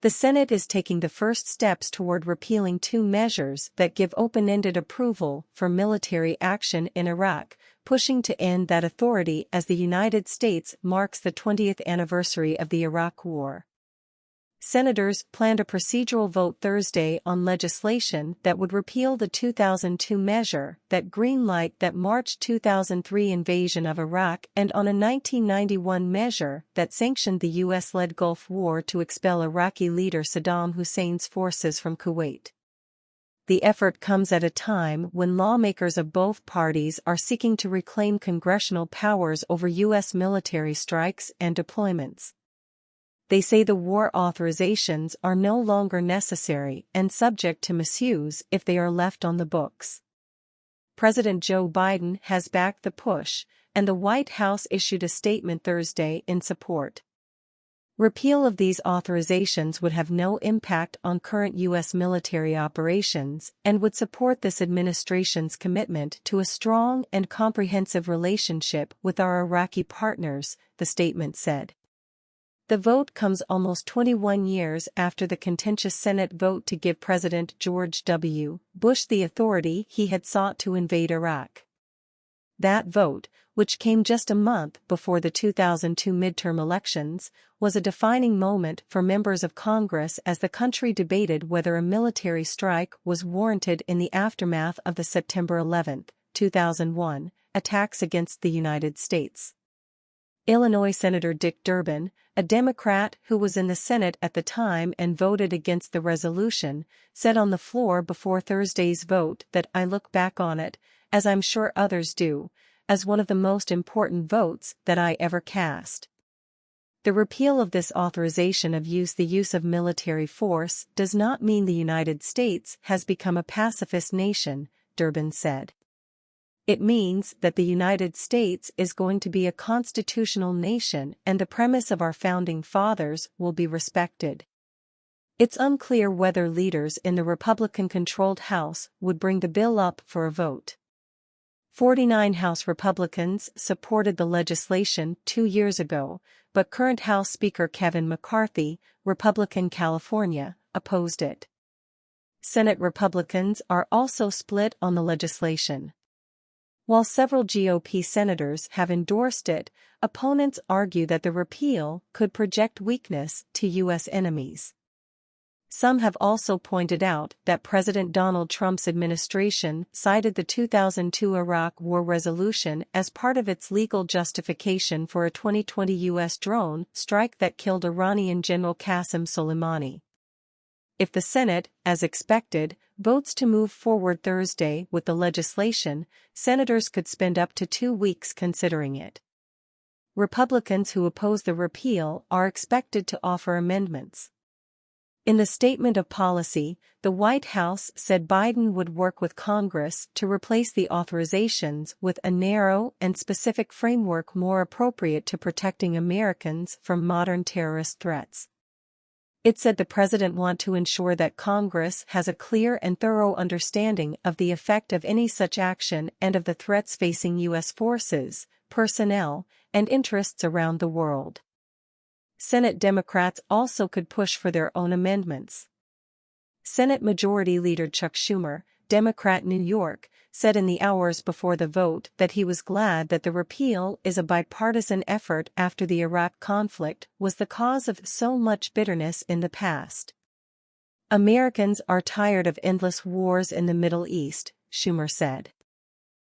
The Senate is taking the first steps toward repealing two measures that give open-ended approval for military action in Iraq, pushing to end that authority as the United States marks the 20th anniversary of the Iraq War. Senators planned a procedural vote Thursday on legislation that would repeal the 2002 measure that greenlighted that March 2003 invasion of Iraq and on a 1991 measure that sanctioned the U.S.-led Gulf War to expel Iraqi leader Saddam Hussein's forces from Kuwait. The effort comes at a time when lawmakers of both parties are seeking to reclaim congressional powers over U.S. military strikes and deployments. They say the war authorizations are no longer necessary and subject to misuse if they are left on the books. President Joe Biden has backed the push, and the White House issued a statement Thursday in support. Repeal of these authorizations would have no impact on current U.S. military operations and would support this administration's commitment to a strong and comprehensive relationship with our Iraqi partners, the statement said. The vote comes almost 21 years after the contentious Senate vote to give President George W. Bush the authority he had sought to invade Iraq. That vote, which came just a month before the 2002 midterm elections, was a defining moment for members of Congress as the country debated whether a military strike was warranted in the aftermath of the September 11, 2001, attacks against the United States. Illinois Senator Dick Durbin, a Democrat who was in the Senate at the time and voted against the resolution, said on the floor before Thursday's vote that "I look back on it, as I'm sure others do, as one of the most important votes that I ever cast." The repeal of this authorization of the use of military force does not mean the United States has become a pacifist nation, Durbin said. It means that the United States is going to be a constitutional nation and the premise of our founding fathers will be respected. It's unclear whether leaders in the Republican-controlled House would bring the bill up for a vote. 49 House Republicans supported the legislation 2 years ago, but current House Speaker Kevin McCarthy, Republican California, opposed it. Senate Republicans are also split on the legislation. While several GOP senators have endorsed it, opponents argue that the repeal could project weakness to U.S. enemies. Some have also pointed out that President Donald Trump's administration cited the 2002 Iraq War resolution as part of its legal justification for a 2020 U.S. drone strike that killed Iranian General Qasem Soleimani. If the Senate, as expected, votes to move forward Thursday with the legislation, senators could spend up to 2 weeks considering it. Republicans who oppose the repeal are expected to offer amendments. In the statement of policy, the White House said Biden would work with Congress to replace the authorizations with a narrow and specific framework more appropriate to protecting Americans from modern terrorist threats. It said the president wants to ensure that Congress has a clear and thorough understanding of the effect of any such action and of the threats facing U.S. forces, personnel, and interests around the world. Senate Democrats also could push for their own amendments. Senate Majority Leader Chuck Schumer, Democrat New York, said in the hours before the vote that he was glad that the repeal is a bipartisan effort after the Iraq conflict was the cause of so much bitterness in the past. Americans are tired of endless wars in the Middle East, Schumer said.